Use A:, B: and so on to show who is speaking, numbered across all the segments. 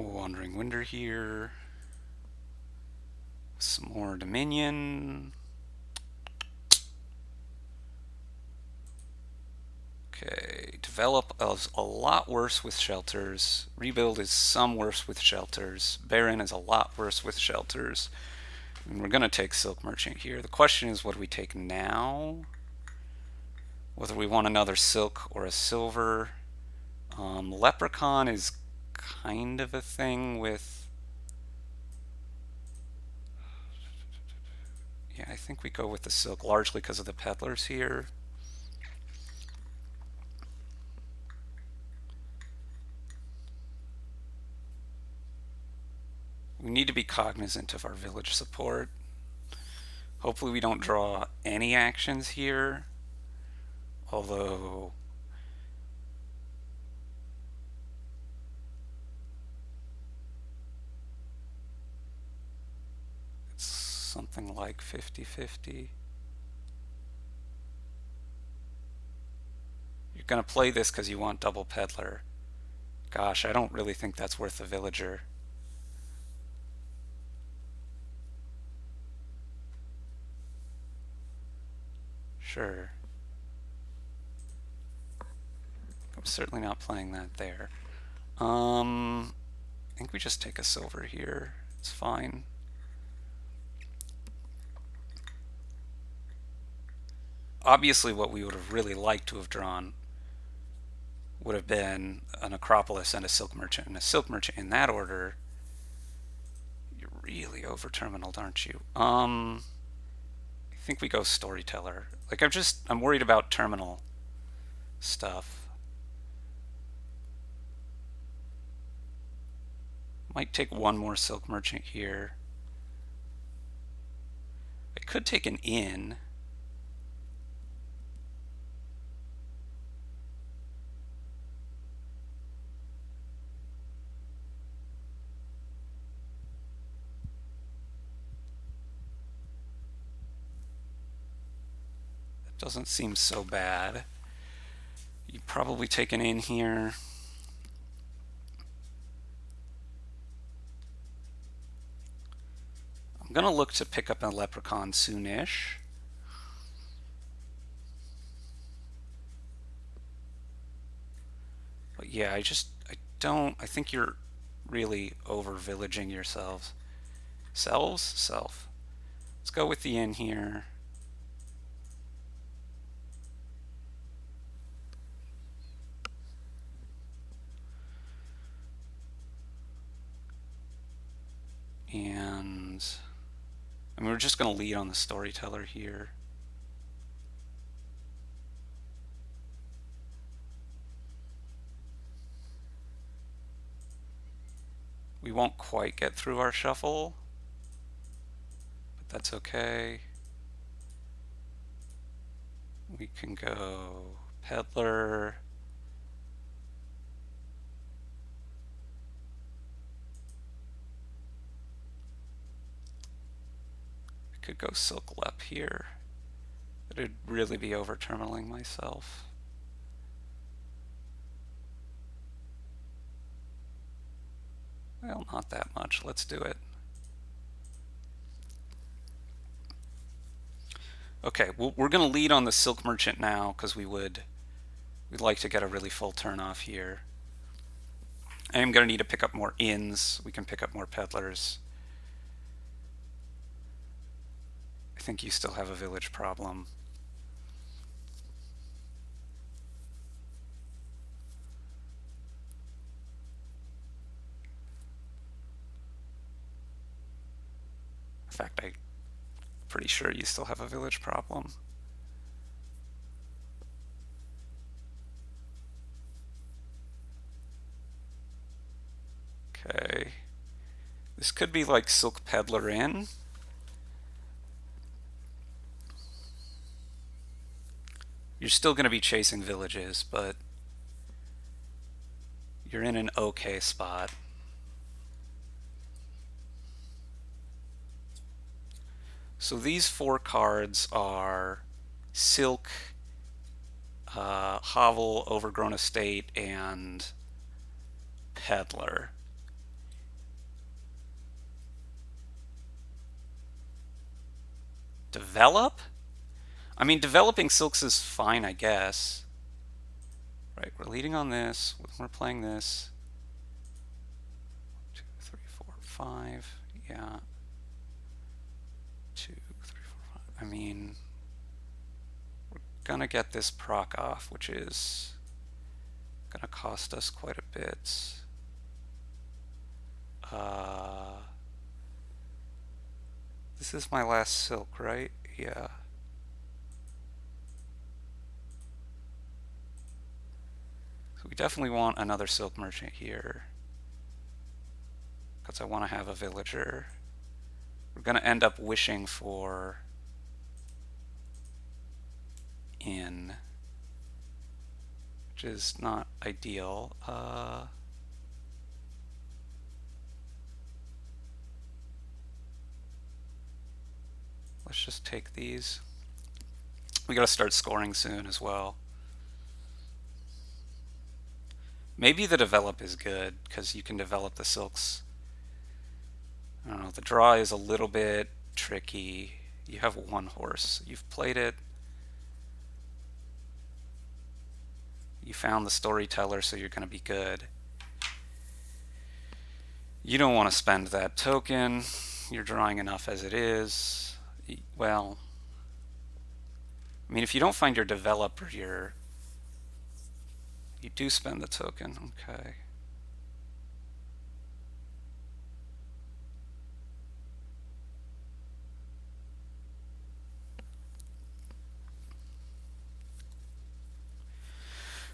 A: Wandering Winder here. Some more Dominion. Okay, develop is a lot worse with shelters. Rebuild is some worse with shelters. Baron is a lot worse with shelters. And we're going to take Silk Merchant here. The question is, what do we take now? Whether we want another silk or a silver. Leprechaun is kind of a thing with... Yeah, I think we go with the silk largely because of the peddlers here. We need to be cognizant of our village support. Hopefully we don't draw any actions here. Although... it's something like 50-50. You're going to play this because you want double peddler. Gosh, I don't really think that's worth a villager. Sure. I'm certainly not playing that there. I think we just take a silver here. It's fine. Obviously what we would have really liked to have drawn would have been an Acropolis and a Silk Merchant. And a Silk Merchant in that order, you're really over-terminaled, aren't you? I think we go Storyteller. Like, I'm worried about terminal stuff. Might take one more Silk Merchant here. I could take an inn. That doesn't seem so bad. You'd probably take an inn here. I'm gonna look to pick up a Leprechaun soonish. But yeah, I think you're really over-villaging yourselves. Selves? Self. Let's go with the inn here. And I mean, we're just going to lead on the Storyteller here. We won't quite get through our shuffle, but that's okay. We can go Peddler. I could go Silk Lep here. It'd really be over-terminaling myself. Well, not that much. Let's do it. Okay, well, we're going to lead on the Silk Merchant now because we'd like to get a really full turn off here. I am going to need to pick up more inns. We can pick up more peddlers. I think you still have a village problem. In fact, I'm pretty sure you still have a village problem. Okay. This could be like Silk Peddler Inn. You're still going to be chasing villages, but you're in an okay spot. So these four cards are Silk, Hovel, Overgrown Estate, and Peddler. Develop? I mean, developing silks is fine, I guess. Right, we're leading on this. We're playing this. 2, 3, 4, 5. Yeah. 2, 3, 4, 5. I mean, we're gonna get this proc off, which is gonna cost us quite a bit. This is my last silk, right? Yeah. So we definitely want another silk merchant here, because I want to have a villager. We're going to end up wishing for in, which is not ideal. Let's just take these. We got to start scoring soon as well. Maybe the develop is good because you can develop the silks. I don't know, the draw is a little bit tricky. You have one horse. You've played it. You found the storyteller, so you're going to be good. You don't want to spend that token. You're drawing enough as it is. Well, I mean, if you don't find your developer, you do spend the token. Okay.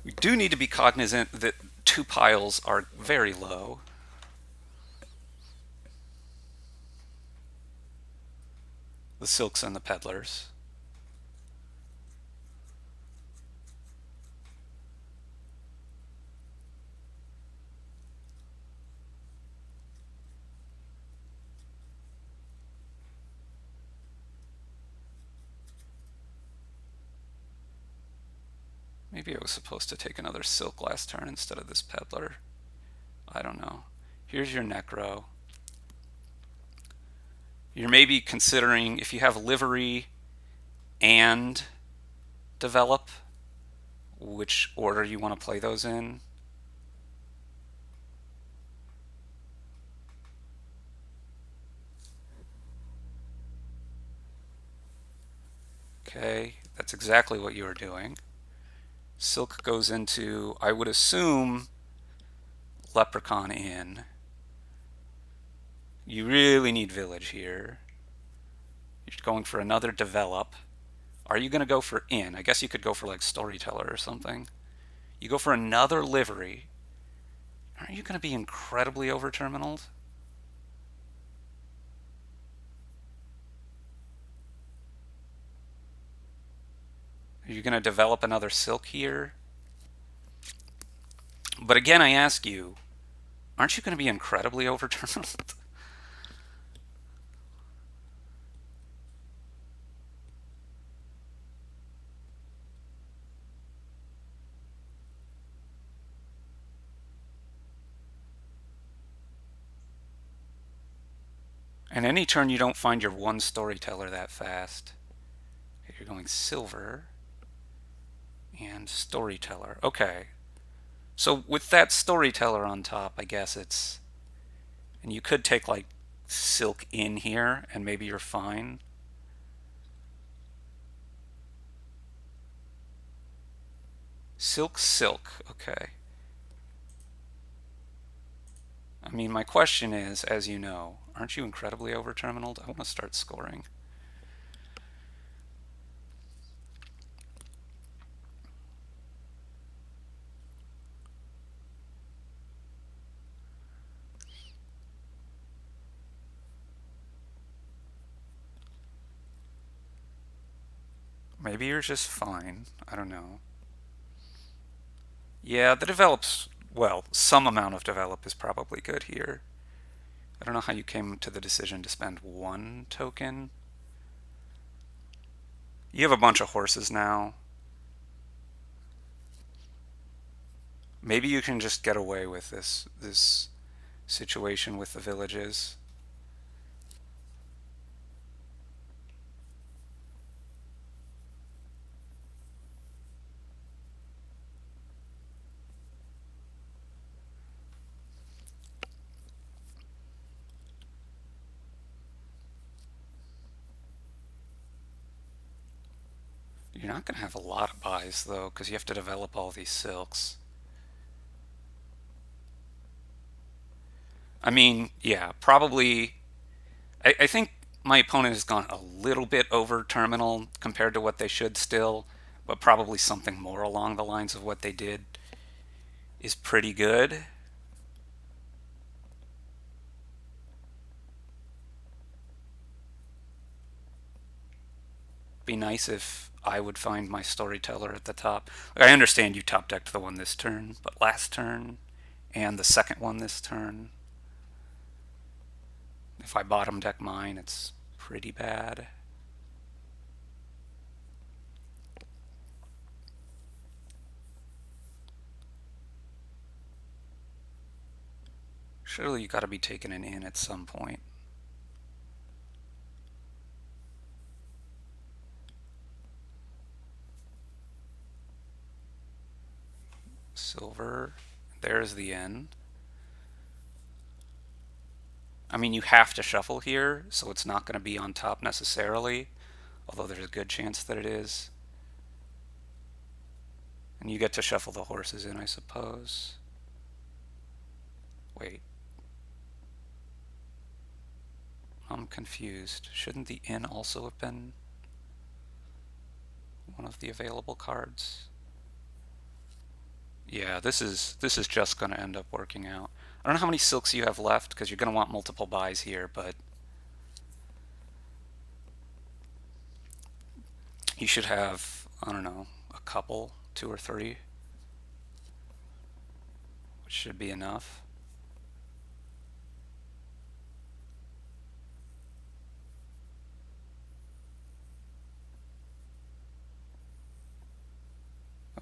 A: We do need to be cognizant that 2 piles are very low. The silks and the peddlers. Maybe I was supposed to take another silk last turn instead of this peddler. I don't know. Here's your necro. You're maybe considering if you have livery and develop, which order you want to play those in. Okay, that's exactly what you are doing. Silk goes into, I would assume, Leprechaun in. You really need village here. You're going for another develop. Are you going to go for in? I guess you could go for like storyteller or something. You go for another livery. Aren't you going to be incredibly over-terminaled? Are you going to develop another silk here? But again, I ask you, aren't you going to be incredibly over-terminaled? And any turn you don't find your one storyteller that fast. Okay, you're going silver and storyteller. Okay. So with that storyteller on top, I guess it's... And you could take like silk in here and maybe you're fine. Silk, silk. Okay. I mean, my question is, as you know, aren't you incredibly over-terminaled? I want to start scoring. Maybe you're just fine. I don't know. Yeah, the develops, well, some amount of develop is probably good here. I don't know how you came to the decision to spend 1 token. You have a bunch of horses now. Maybe you can just get away with this situation with the villages. You're not going to have a lot of buys, though, because you have to develop all these silks. I mean, yeah, probably. I think my opponent has gone a little bit over terminal compared to what they should still, but probably something more along the lines of what they did is pretty good. Be nice if I would find my storyteller at the top. I understand you top decked the one this turn, but last turn and the second one this turn, if I bottom deck mine, it's pretty bad. Surely you gotta be taking an in at some point. Silver, there's the in. I mean, you have to shuffle here, so it's not going to be on top necessarily, although there's a good chance that it is. And you get to shuffle the horses in, I suppose. Wait. I'm confused. Shouldn't the in also have been one of the available cards? Yeah, this is just going to end up working out. I don't know how many silks you have left, because you're going to want multiple buys here, but you should have, I don't know, a couple, 2 or 3, which should be enough.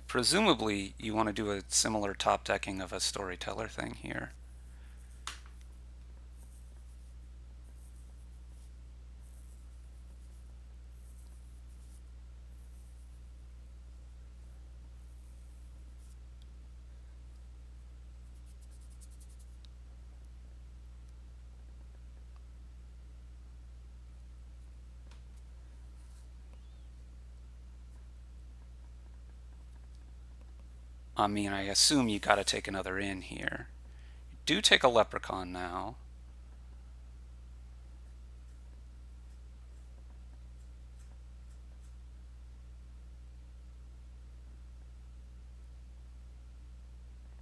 A: Presumably, you want to do a similar top decking of a storyteller thing here. I mean, I assume you got to take another in here. You do take a leprechaun now.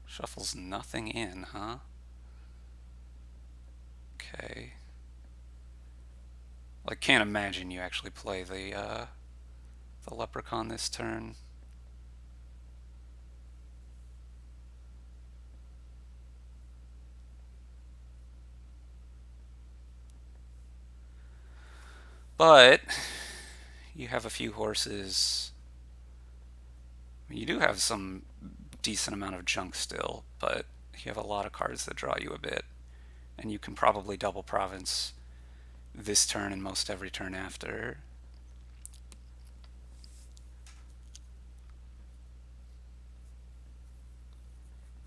A: Shuffles nothing in, huh? Okay. Well, I can't imagine you actually play the leprechaun this turn. But you have a few horses. You do have some decent amount of junk still, but you have a lot of cards that draw you a bit. And you can probably double province this turn and most every turn after.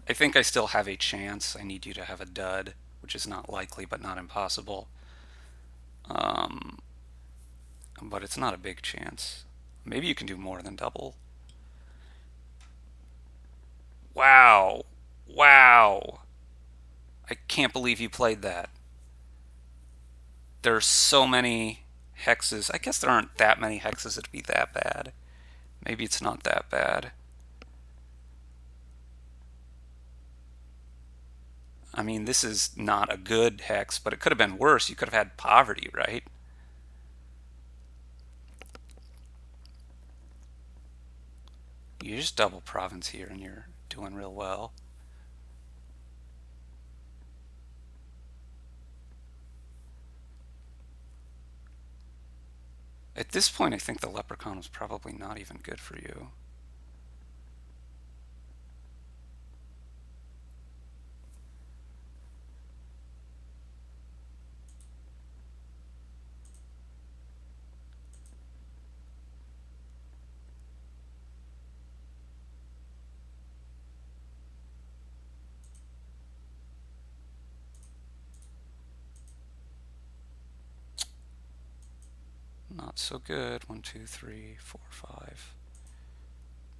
A: I think I still have a chance. I need you to have a dud, which is not likely but not impossible. Um, but it's not a big chance. Maybe you can do more than double. Wow. Wow. I can't believe you played that. There's so many hexes. I guess there aren't that many hexes that'd be that bad. Maybe it's not that bad. I mean, this is not a good hex, but it could have been worse. You could have had poverty, right? You just double province here and you're doing real well. At this point, I think the leprechaun was probably not even good for you. Not Not so good. 1, 2, 3, 4, 5.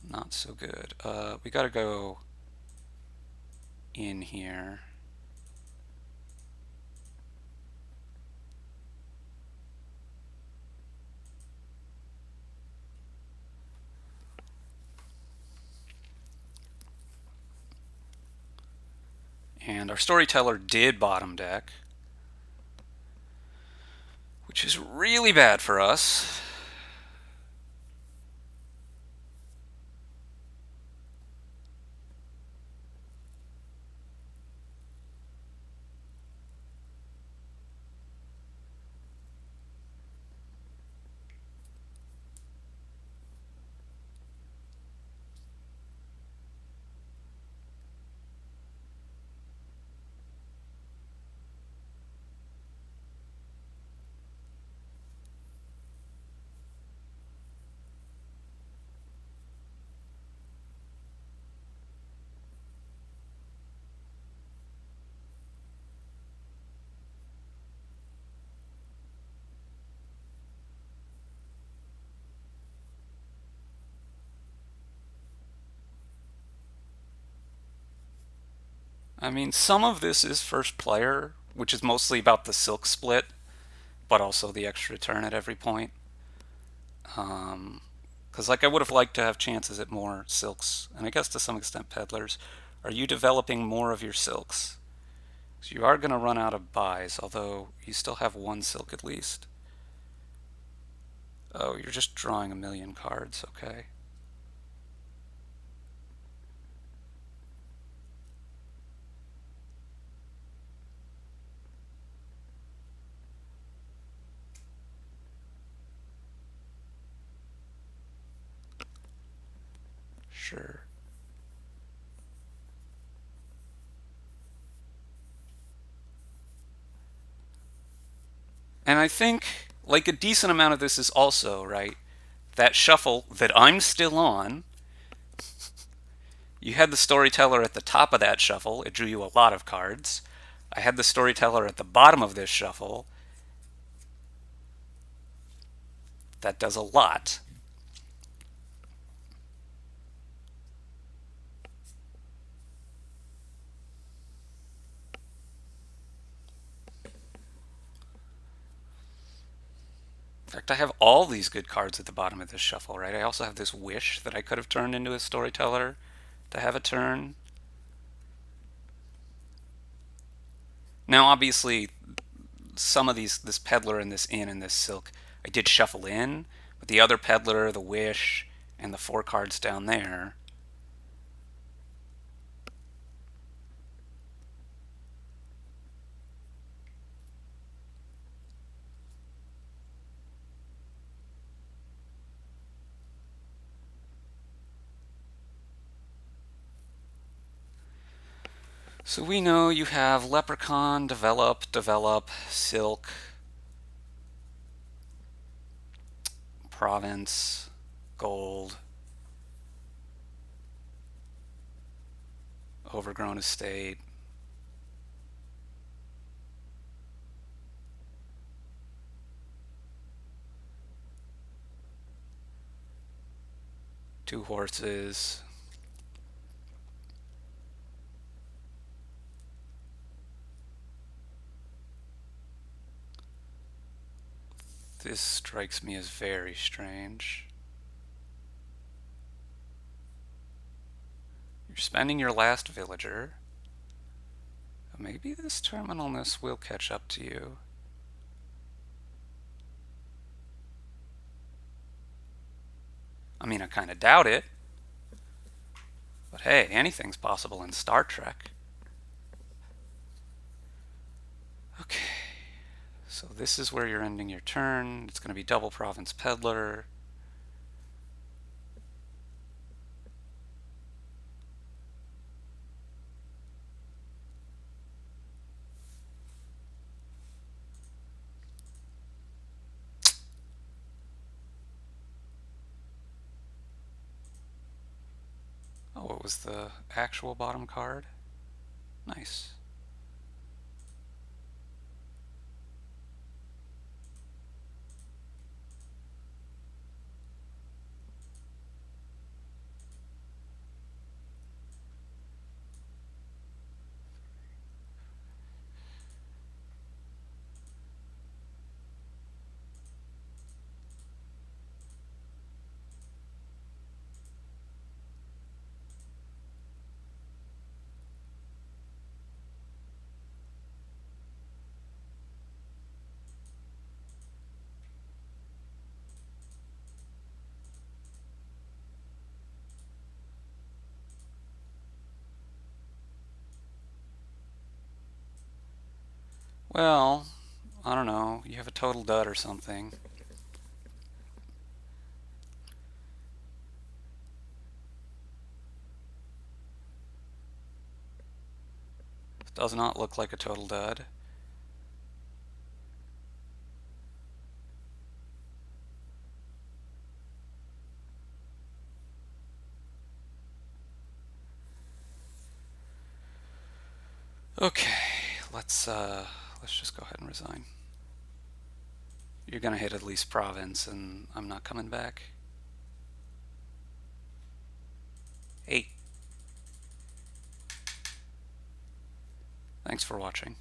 A: Not so good. We gotta go in here. And our storyteller did bottom deck, which is really bad for us. I mean, some of this is first player, which is mostly about the silk split, but also the extra turn at every point. Because like I would have liked to have chances at more silks, and I guess to some extent peddlers. Are you developing more of your silks? So you are going to run out of buys, although you still have one silk at least. Oh, you're just drawing a million cards, okay. Sure. And I think, like, a decent amount of this is also, right, that shuffle that I'm still on. You had the storyteller at the top of that shuffle. It drew you a lot of cards. I had the storyteller at the bottom of this shuffle. That does a lot. In fact, I have all these good cards at the bottom of this shuffle, right? I also have this wish that I could have turned into a storyteller to have a turn. Now, obviously, some of these, this peddler and this inn and this silk, I did shuffle in, but the other peddler, the wish, and the 4 cards down there. So we know you have leprechaun, develop, develop, silk, province, gold, overgrown estate. Two horses. This strikes me as very strange. You're spending your last villager. Maybe this terminalness will catch up to you. I mean, I kind of doubt it. But hey, anything's possible in Star Trek. Okay. So this is where you're ending your turn. It's going to be double province peddler. Oh, it was the actual bottom card? Nice. Well, I don't know. You have a total dud or something. It does not look like a total dud. Okay, let's just go ahead and resign. You're gonna hit at least province, and I'm not coming back. 8. Thanks for watching.